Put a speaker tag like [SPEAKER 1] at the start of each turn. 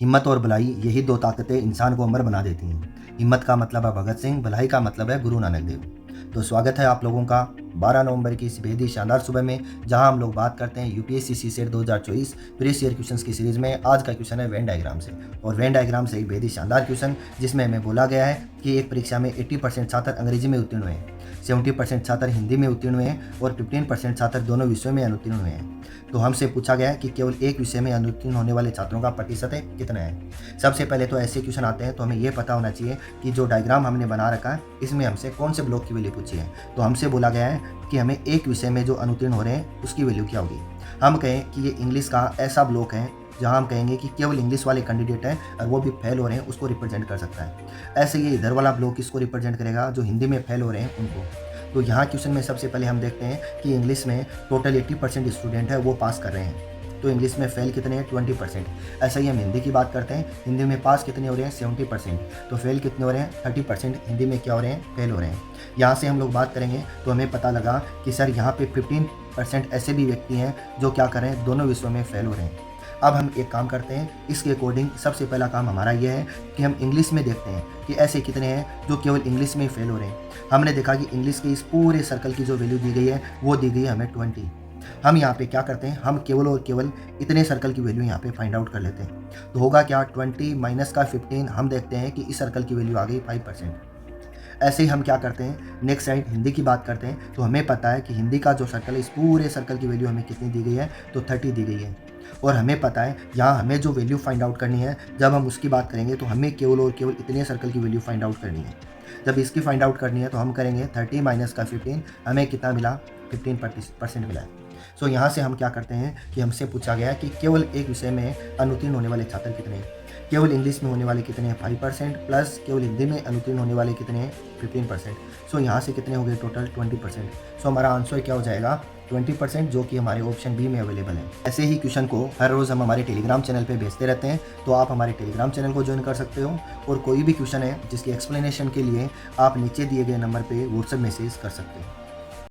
[SPEAKER 1] हिम्मत और भलाई यही दो ताकतें इंसान को अमर बना देती हैं। हिम्मत का मतलब है भगत सिंह, भलाई का मतलब है गुरु नानक देव। तो स्वागत है आप लोगों का 12 नवंबर की इस बेहद ही शानदार सुबह में, जहां हम लोग बात करते हैं UPSC CSAT 2024 previous year questions की सीरीज में। आज का क्वेश्चन है वेन डायग्राम से, और वेन डायग्राम से एक बेहद ही शानदार क्वेश्चन, जिसमें हमें बोला गया है कि एक परीक्षा में 80% छात्र अंग्रेजी में उत्तीर्ण हुए हैं, 70% छात्र हिंदी में उत्तीर्ण हुए हैं और 15% छात्र दोनों विषयों में अनुत्तीर्ण हुए हैं। तो हमसे पूछा गया है कि केवल एक विषय में अनुत्तीर्ण होने वाले छात्रों का प्रतिशत है कितना है। सबसे पहले तो ऐसे क्वेश्चन आते हैं तो हमें यह पता होना चाहिए कि जो डायग्राम हमने बना रखा है इसमें हमसे कौन से ब्लॉक की वैल्यू पूछी है। तो हमसे बोला गया है कि हमें एक विषय में जो अनुत्तीर्ण हो रहे हैं उसकी वैल्यू क्या होगी। हम कहें कि ये इंग्लिश का ऐसा ब्लॉक है जहां हम कहेंगे कि केवल इंग्लिश वाले कैंडिडेट हैं और वो भी फेल हो रहे हैं, उसको रिप्रेजेंट कर सकता है। ऐसे ये इधर वाला ब्लॉक इसको रिप्रेजेंट करेगा, जो हिंदी में फेल हो रहे हैं उनको। तो यहाँ क्वेश्चन में सबसे पहले हम देखते हैं कि इंग्लिश में टोटल 80% स्टूडेंट है वो पास कर रहे हैं, तो इंग्लिश में फेल कितने हैं 20%। ऐसा ही हम हिंदी की बात करते हैं, हिंदी में पास कितने हो रहे हैं 70%, तो फेल कितने हो रहे हैं 30%, हिंदी में क्या हो रहे हैं फेल हो रहे हैं। यहाँ से हम लोग बात करेंगे तो हमें पता लगा कि सर यहाँ पे 15% ऐसे भी व्यक्ति हैं जो क्या कर रहे हैं, दोनों विषयों में फेल हो रहे हैं। अब हम एक काम करते हैं, इसके अकॉर्डिंग सबसे पहला काम हमारा यह है कि हम इंग्लिश में देखते हैं कि ऐसे कितने हैं जो केवल इंग्लिश में ही फेल हो रहे हैं। हमने देखा कि इंग्लिश के इस पूरे सर्कल की जो वैल्यू दी गई है वो दी गई है हमें 20। हम यहाँ पे क्या करते हैं, हम केवल और केवल इतने सर्कल की वैल्यू यहाँ पे फाइंड आउट कर लेते हैं। तो होगा क्या, 20 माइनस का 15, हम देखते हैं कि इस सर्कल की वैल्यू आ गई 5%। ऐसे ही हम क्या करते हैं, नेक्स्ट साइड हिंदी की बात करते हैं। तो हमें पता है कि हिंदी का जो सर्कल है इस पूरे सर्कल की वैल्यू हमें कितनी दी गई है, तो 30 दी गई है। और हमें पता है यहाँ हमें जो वैल्यू फाइंड आउट करनी है, जब हम उसकी बात करेंगे तो हमें केवल और केवल इतने सर्कल की वैल्यू फाइंड आउट करनी है। जब इसकी फाइंड आउट करनी है तो हम करेंगे 30 माइनस का 15, हमें कितना मिला 15% मिला है। सो यहाँ से हम क्या करते हैं कि हमसे पूछा गया है कि केवल एक विषय में अनुत्तीर्ण होने वाले छात्र कितने हैं। केवल इंग्लिश में होने वाले कितने हैं 5%, प्लस केवल हिंदी में अनुत्तीर्ण होने वाले कितने हैं 15%। सो यहाँ से कितने हो गए टोटल 20%। सो हमारा आंसर क्या हो जाएगा 20%, जो कि हमारे ऑप्शन बी में अवेलेबल है। ऐसे ही क्वेश्चन को हर रोज़ हम हमारे टेलीग्राम चैनल पे भेजते रहते हैं, तो आप हमारे टेलीग्राम चैनल को ज्वाइन कर सकते हो। और कोई भी क्वेश्चन है जिसकी एक्सप्लेनेशन के लिए आप नीचे दिए गए नंबर पे व्हाट्सएप मैसेज कर सकते हो।